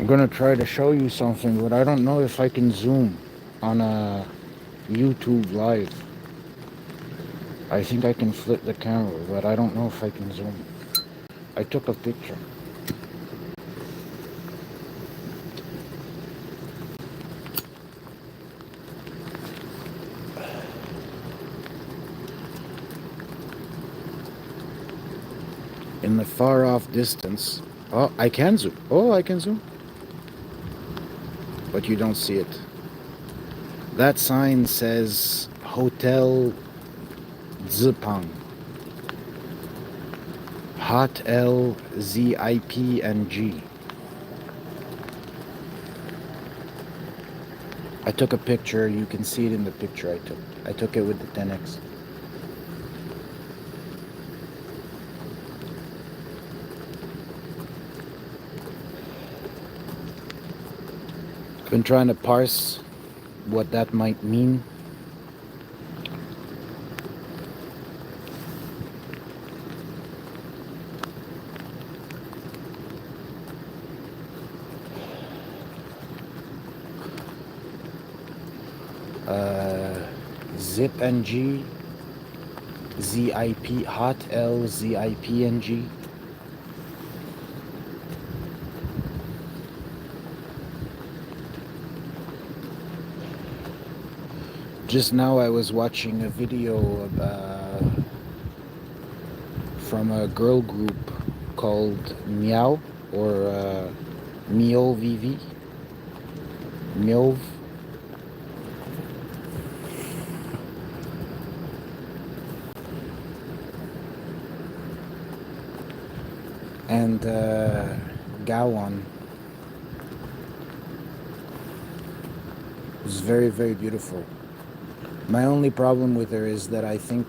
I'm gonna try to show you something, but I don't know if I can zoom on a YouTube live. I think I can flip the camera, but I don't know if I can zoom. I took a picture. In the far off distance. Oh, I can zoom. Oh, I can zoom. But you don't see it. That sign says Hotel Zipang. Hot L Z I P and G. I took a picture. You can see it in the picture I took. I took it with the 10x. Been trying to parse what that might mean. Zip and G, ZIP, Hot L, ZIP and G. Just now I was watching a video from a girl group called Meow or Mio VV. Miov. And Gawan. It was very, very beautiful. My only problem with her is that I think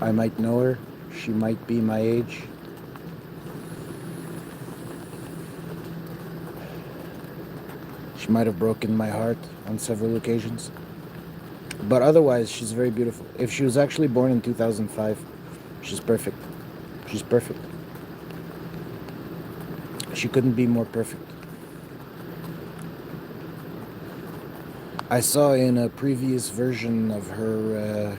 I might know her. She might be my age. She might have broken my heart on several occasions. But otherwise, she's very beautiful. If she was actually born in 2005, she's perfect. She's perfect. She couldn't be more perfect. I saw in a previous version of her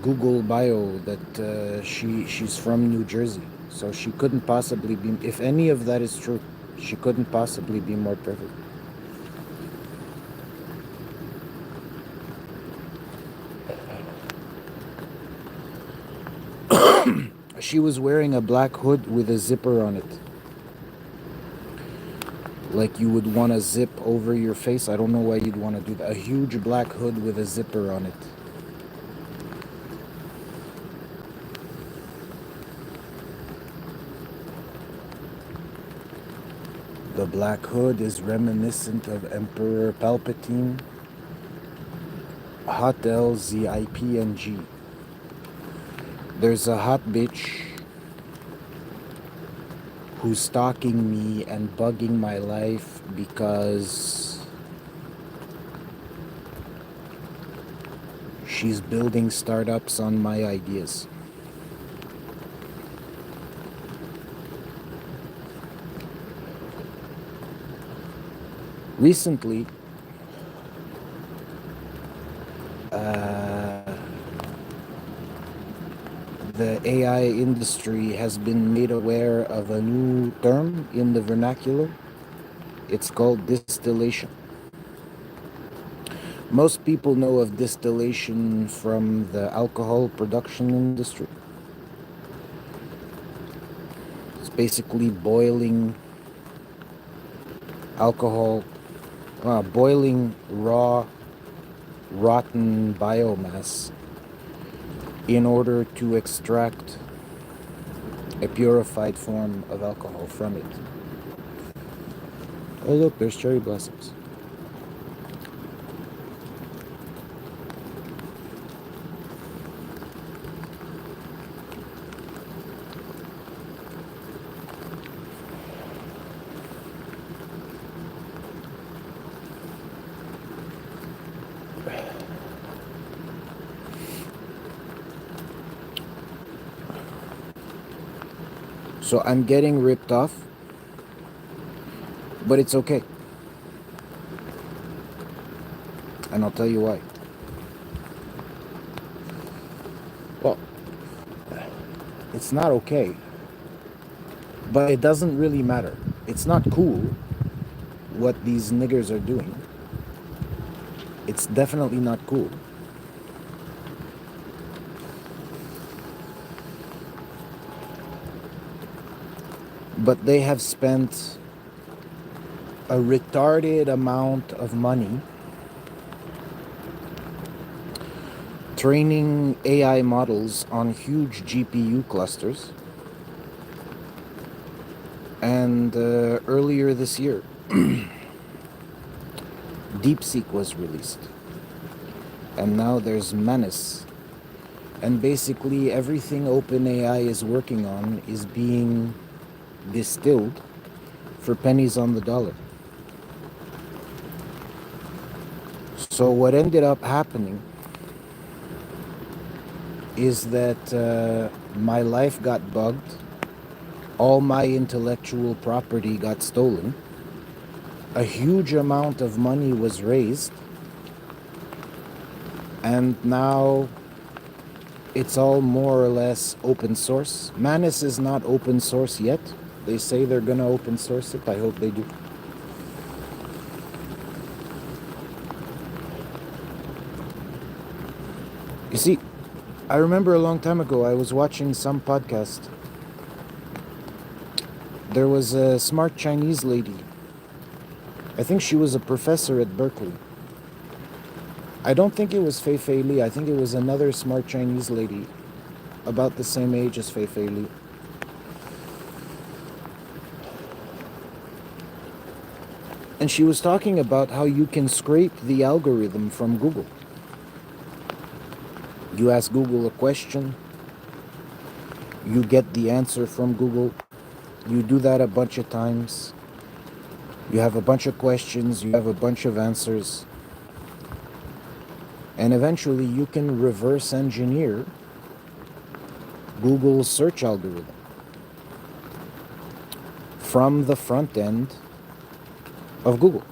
Google bio that she's from New Jersey. So she couldn't possibly be, if any of that is true, she couldn't possibly be more perfect. She was wearing a black hood with a zipper on it. Like you would want to zip over your face. I don't know why you'd want to do that. A huge black hood with a zipper on it. The black hood is reminiscent of Emperor Palpatine. Hot L, ZIP, and G. There's a hot bitch who's stalking me and bugging my life because she's building startups on my ideas. Recently, the AI industry has been made aware of a new term in the vernacular. It's called distillation. Most people know of distillation from the alcohol production industry. It's basically boiling alcohol, boiling raw, rotten biomass in order to extract a purified form of alcohol from it. Oh look, there's cherry blossoms. So I'm getting ripped off, but it's okay. And I'll tell you why. Well, it's not okay, but it doesn't really matter. It's not cool what these niggers are doing. It's definitely not cool. But they have spent a retarded amount of money training AI models on huge GPU clusters. And earlier this year, DeepSeek was released. And now there's Manus. And basically everything OpenAI is working on is being distilled for pennies on the dollar. So what ended up happening is that my life got bugged, all my intellectual property got stolen, a huge amount of money was raised, and now it's all more or less open source. Manus is not open source yet. They say they're gonna open source it. I hope they do. You see, I remember a long time ago I was watching some podcast. There was a smart Chinese lady. I think she was a professor at Berkeley. I don't think it was Fei Fei Li. I think it was another smart Chinese lady about the same age as Fei Fei Li. And she was talking about how you can scrape the algorithm from Google. You ask Google a question, you get the answer from Google. You do that a bunch of times. You have a bunch of questions, you have a bunch of answers. And eventually you can reverse engineer Google's search algorithm from the front end of Google.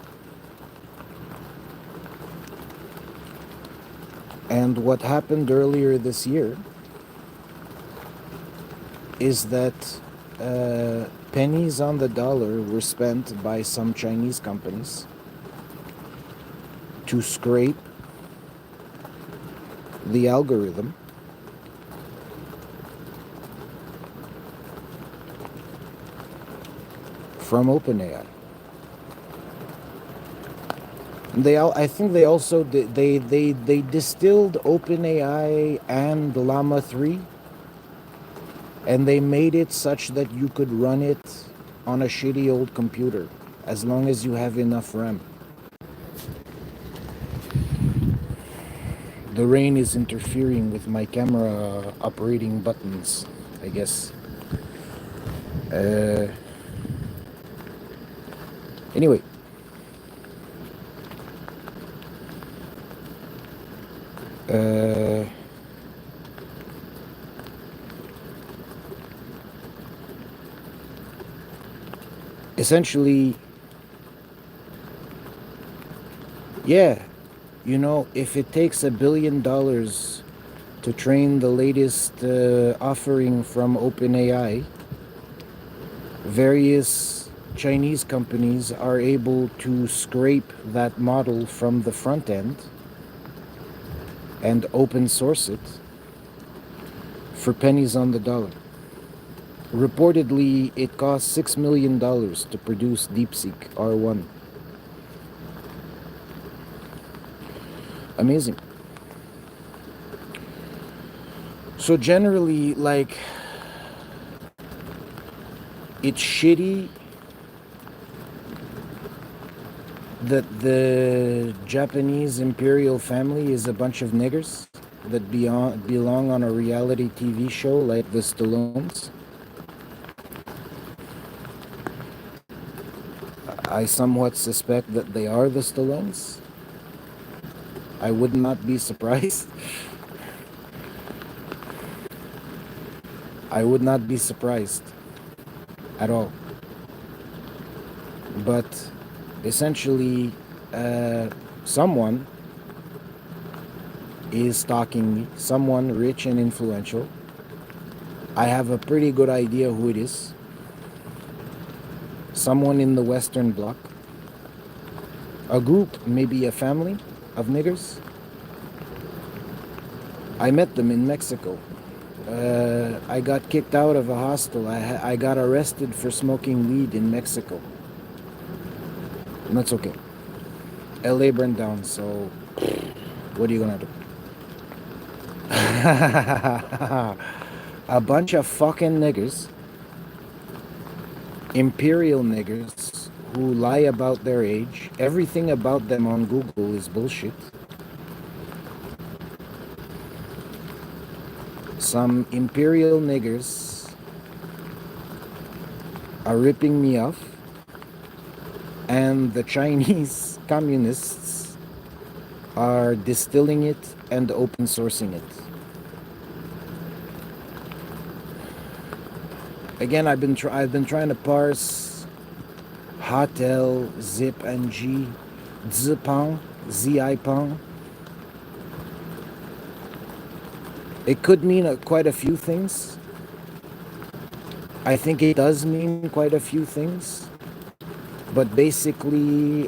And what happened earlier this year is that pennies on the dollar were spent by some Chinese companies to scrape the algorithm from OpenAI. I think they also they distilled OpenAI and Llama 3, and they made it such that you could run it on a shitty old computer as long as you have enough RAM. The rain is interfering with my camera operating buttons, I guess. Anyway. Essentially, yeah, you know, if it takes $1 billion to train the latest offering from OpenAI, various Chinese companies are able to scrape that model from the front end and open source it for pennies on the dollar. Reportedly, it costs $6 million to produce DeepSeek R1. Amazing. So generally, like, it's shitty that the Japanese imperial family is a bunch of niggers that belong on a reality TV show like the Stallones. I somewhat suspect that they are the Stallones. I would not be surprised. I would not be surprised. at all. But essentially, someone is stalking me, someone rich and influential. I have a pretty good idea who it is. Someone in the Western Bloc. A group, maybe a family of niggers. I met them in Mexico. I got kicked out of a hostel. I got arrested for smoking weed in Mexico. And that's okay. LA burned down, so what are you gonna do? A bunch of fucking niggers, imperial niggers, who lie about their age. Everything about them on Google is bullshit. Some imperial niggers are ripping me off, and the Chinese communists are distilling it and open sourcing it. Again, I've been trying to parse hotel, zip and G, zipang, zipang. It could mean quite a few things. I think it does mean quite a few things. But basically,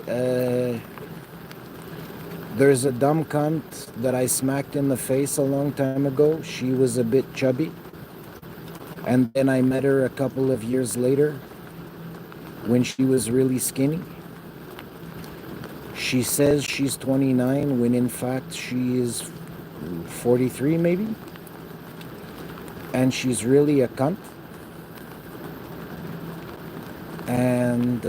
there's a dumb cunt that I smacked in the face a long time ago. She was a bit chubby. And then I met her a couple of years later when she was really skinny. She says she's 29 when in fact she is 43 maybe. And she's really a cunt. And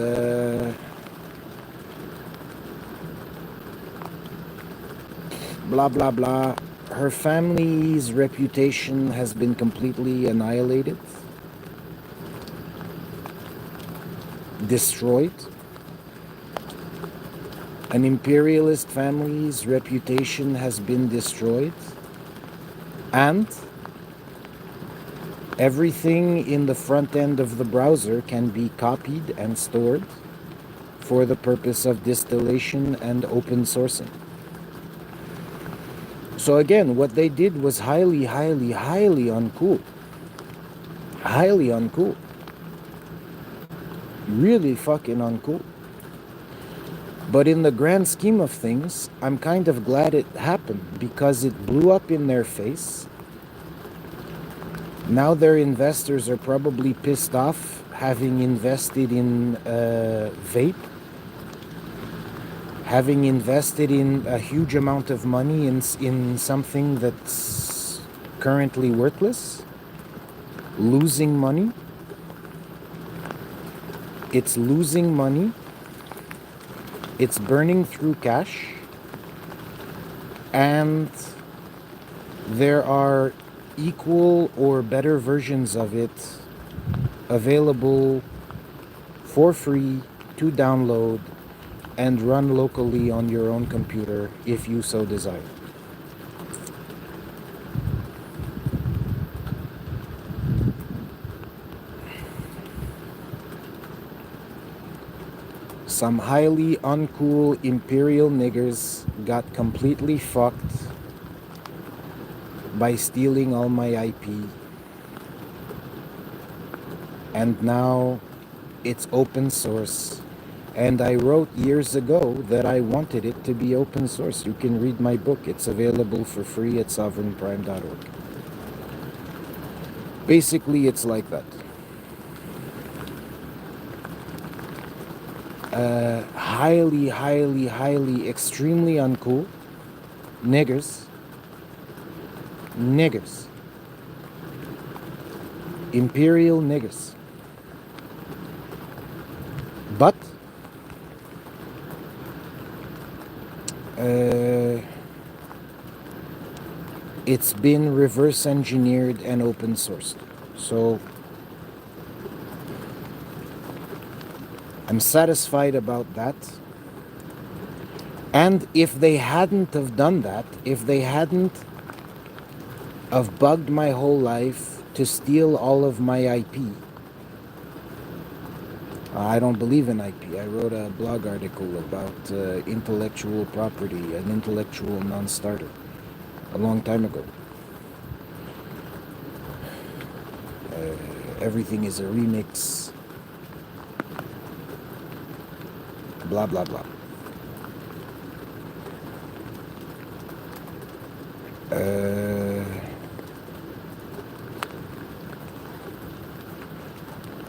blah blah blah. Her family's reputation has been completely annihilated, destroyed. An imperialist family's reputation has been destroyed, and everything in the front end of the browser can be copied and stored for the purpose of distillation and open sourcing. So again, what they did was highly, highly, highly uncool. Highly uncool. Really fucking uncool. But in the grand scheme of things, I'm kind of glad it happened because it blew up in their face. Now their investors are probably pissed off having invested in vape, having invested in a huge amount of money in something that's currently worthless, losing money. It's losing money. It's burning through cash. And there are equal or better versions of it available for free to download and run locally on your own computer if you so desire. Some highly uncool imperial niggers got completely fucked by stealing all my IP. And now it's open source. And I wrote years ago that I wanted it to be open source. You can read my book. It's available for free at sovereignprime.org. Basically, it's like that. Highly, highly, highly, extremely uncool niggers. Niggers. Imperial niggers. But it's been reverse engineered and open sourced. So I'm satisfied about that. And if they hadn't have done that, if they hadn't have bugged my whole life to steal all of my IP, I don't believe in IP. I wrote a blog article about intellectual property, an intellectual non-starter, a long time ago. Everything is a remix, blah, blah, blah.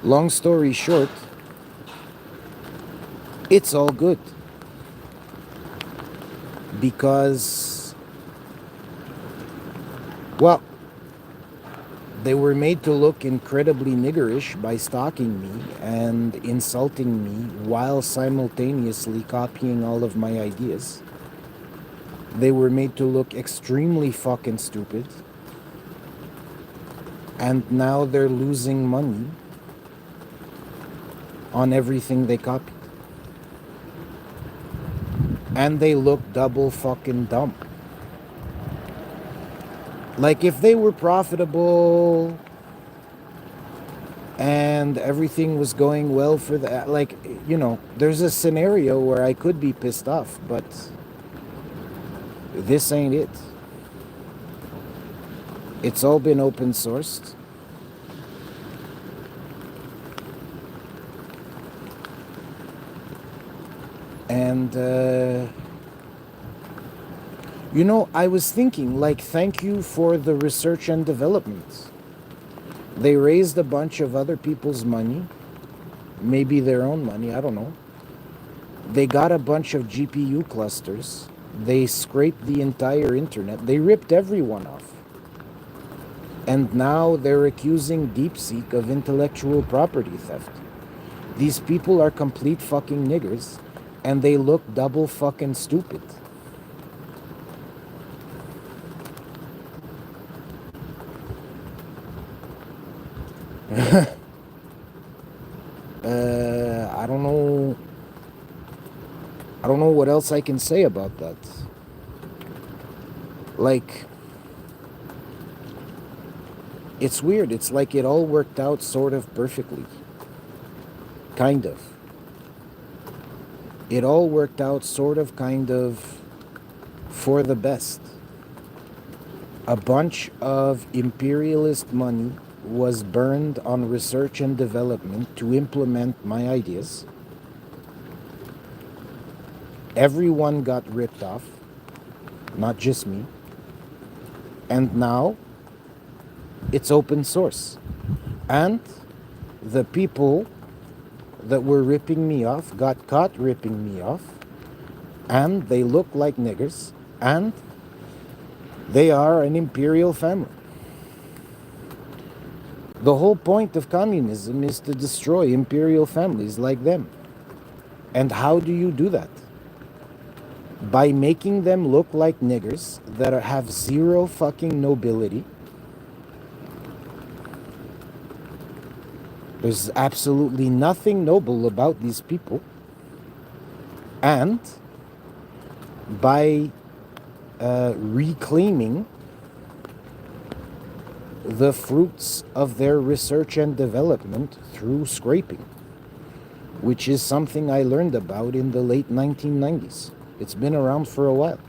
Long story short, it's all good. Because, well, they were made to look incredibly niggerish by stalking me and insulting me while simultaneously copying all of my ideas. They were made to look extremely fucking stupid. And now they're losing money on everything they copied. And they look double fucking dumb. Like, if they were profitable and everything was going well for that, like, you know, there's a scenario where I could be pissed off, but this ain't it. It's all been open sourced. And, you know, I was thinking, like, thank you for the research and development. They raised a bunch of other people's money, maybe their own money, I don't know. They got a bunch of GPU clusters. They scraped the entire internet. They ripped everyone off. And now they're accusing DeepSeek of intellectual property theft. These people are complete fucking niggers, and they look double fucking stupid. I don't know. I don't know what else I can say about that. Like, it's weird. It's like it all worked out sort of perfectly. Kind of. It all worked out sort of, kind of, for the best. A bunch of imperialist money was burned on research and development to implement my ideas. Everyone got ripped off, not just me. And now it's open source. And the people that were ripping me off got caught ripping me off, and they look like niggers, and they are an imperial family. The whole point of communism is to destroy imperial families like them. And how do you do that? By making them look like niggers that have zero fucking nobility. There's absolutely nothing noble about these people. And by reclaiming the fruits of their research and development through scraping, which is something I learned about in the late 1990s. It's been around for a while.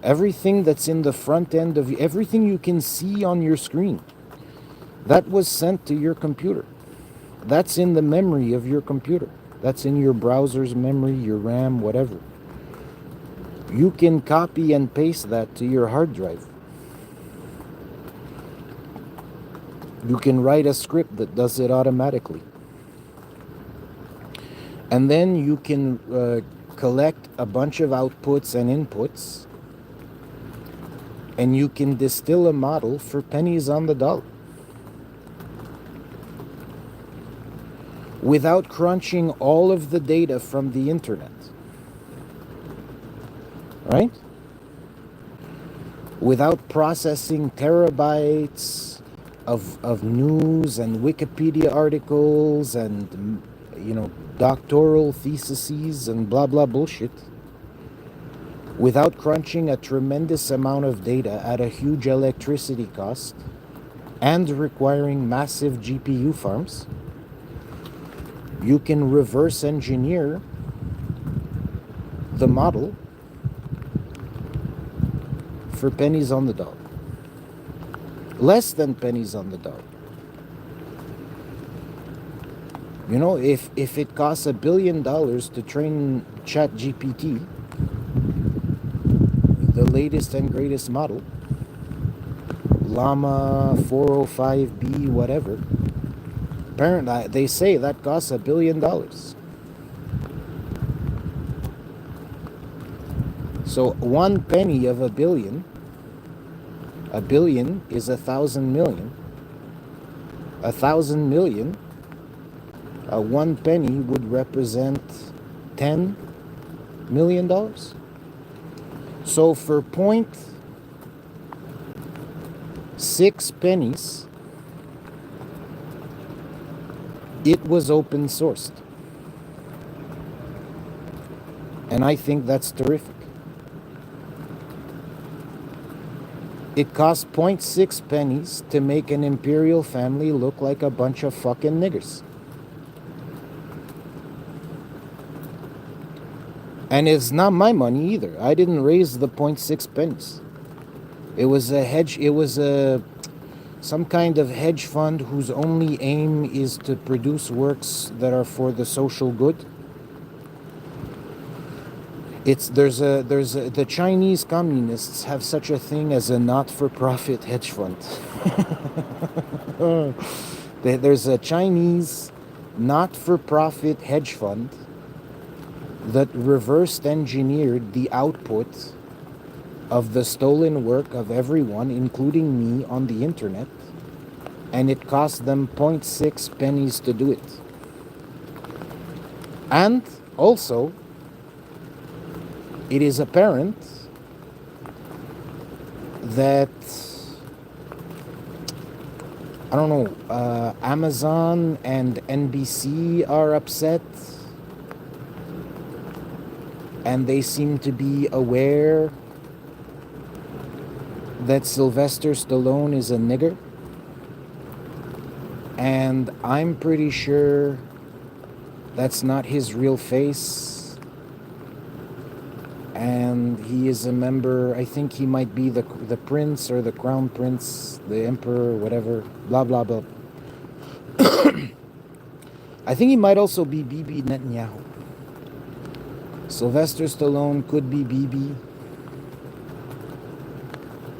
Everything that's in the front end of everything you can see on your screen, that was sent to your computer. That's in the memory of your computer. That's in your browser's memory, your RAM, whatever. You can copy and paste that to your hard drive. You can write a script that does it automatically. And then you can collect a bunch of outputs and inputs, and you can distill a model for pennies on the dollar without crunching all of the data from the internet. Right? Without processing terabytes of news and Wikipedia articles and, you know, doctoral theses and blah blah bullshit, without crunching a tremendous amount of data at a huge electricity cost and requiring massive GPU farms, You can reverse engineer the model for pennies on the dollar. Less than pennies on the dollar. You know, if it costs $1 billion to train ChatGPT, the latest and greatest model, Llama 405B, whatever, apparently they say that costs $1 billion. So 1 penny of $1 billion is 1,000 million. 1,000 million, 1 penny would represent $10 million. So for 0.6 pennies, it was open sourced. And I think that's terrific. It cost 0.6 pennies to make an imperial family look like a bunch of fucking niggers. And it's not my money either. I didn't raise the 0.6 pennies. It was a hedge, it was some kind of hedge fund whose only aim is to produce works that are for the social good. The Chinese communists have such a thing as a not-for-profit hedge fund. There's a Chinese not-for-profit hedge fund that reversed engineered the output of the stolen work of everyone, including me, on the internet, and it cost them 0.6 pennies to do it. And also, it is apparent that, I don't know, Amazon and NBC are upset, and they seem to be aware that Sylvester Stallone is a nigger. And I'm pretty sure that's not his real face. And he is a member, I think he might be the prince or the crown prince, the emperor, whatever, blah, blah, blah. I think he might also be Bibi Netanyahu. Sylvester Stallone could be Bibi,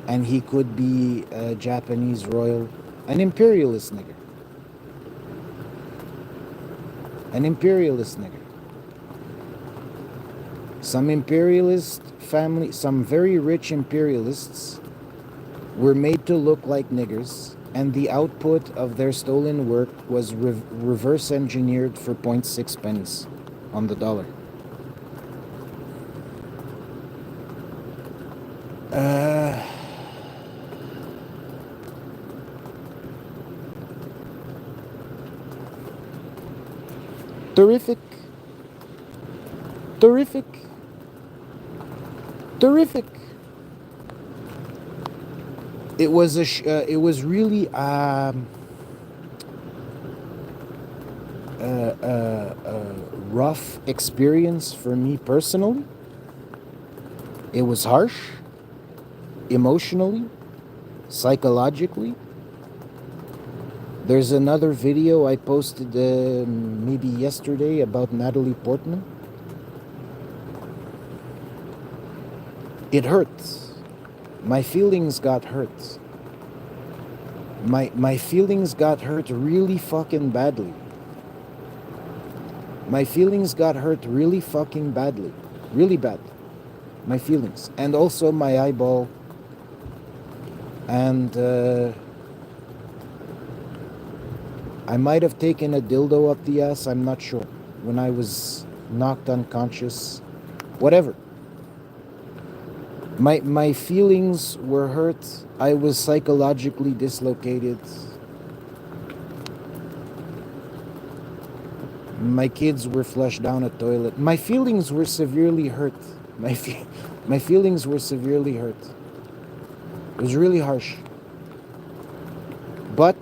and he could be a Japanese royal, an imperialist nigger. An imperialist nigger. Some imperialist family, some very rich imperialists were made to look like niggers, and the output of their stolen work was reverse engineered for 0.6 pennies on the dollar. Terrific. Terrific. Terrific. It was it was really a rough experience for me personally. It was harsh, emotionally, psychologically. There's another video I posted maybe yesterday about Natalie Portman. It hurts. My feelings got hurt. My feelings got hurt really fucking badly. My feelings got hurt really fucking badly. Really bad. My feelings. And also my eyeball. And I might have taken a dildo up the ass, I'm not sure. When I was knocked unconscious. Whatever. My feelings were hurt. I was psychologically dislocated. My kids were flushed down a toilet. My feelings were severely hurt. My feelings were severely hurt. It was really harsh. But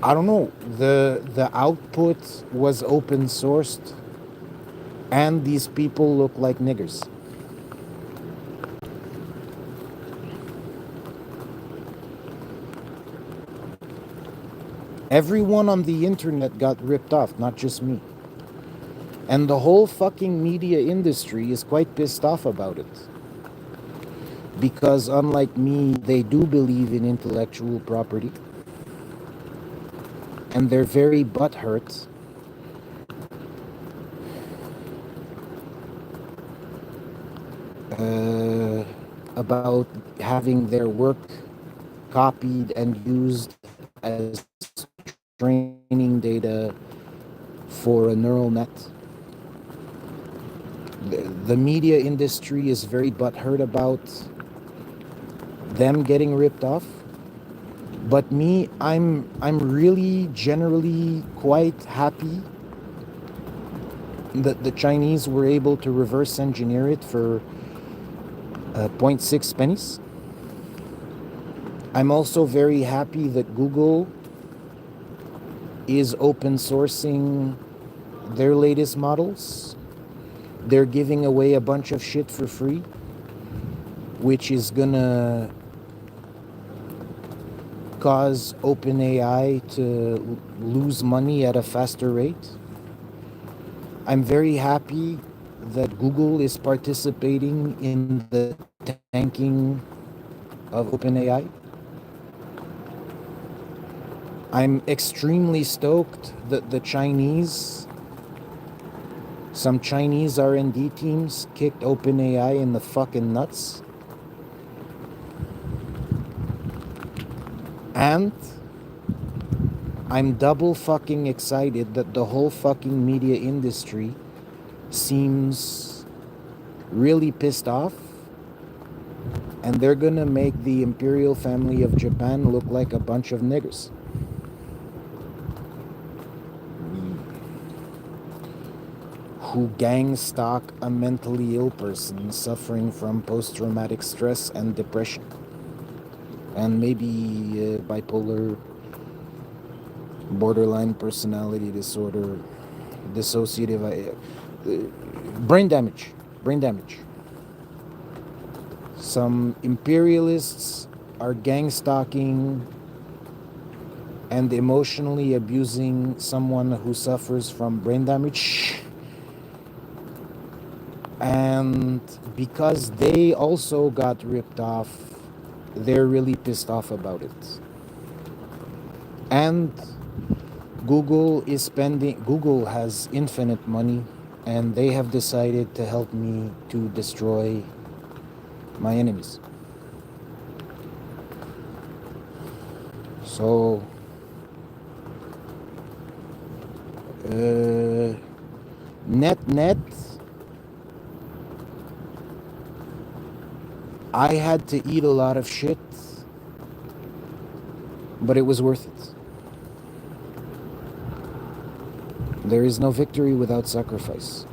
I don't know. The output was open sourced, and these people look like niggers. Everyone on the internet got ripped off, not just me. And the whole fucking media industry is quite pissed off about it. Because unlike me, they do believe in intellectual property. And they're very butthurt about having their work copied and used as training data for a neural net. The media industry is very butthurt about them getting ripped off. But me, I'm really generally quite happy that the Chinese were able to reverse engineer it for 0.6 pennies. I'm also very happy that Google is open sourcing their latest models. They're giving away a bunch of shit for free, which is gonna cause OpenAI to lose money at a faster rate. I'm very happy that Google is participating in the tanking of OpenAI. I'm extremely stoked that some Chinese R&D teams kicked OpenAI in the fucking nuts. And I'm double fucking excited that the whole fucking media industry seems really pissed off, and they're gonna make the imperial family of Japan look like a bunch of niggers. Who gang stalk a mentally ill person suffering from post-traumatic stress and depression, and maybe bipolar, borderline personality disorder, dissociative, brain damage. Some imperialists are gang stalking and emotionally abusing someone who suffers from brain damage. And because they also got ripped off, they're really pissed off about it. And Google has infinite money, and they have decided to help me to destroy my enemies. So, net, I had to eat a lot of shit, but it was worth it. There is no victory without sacrifice.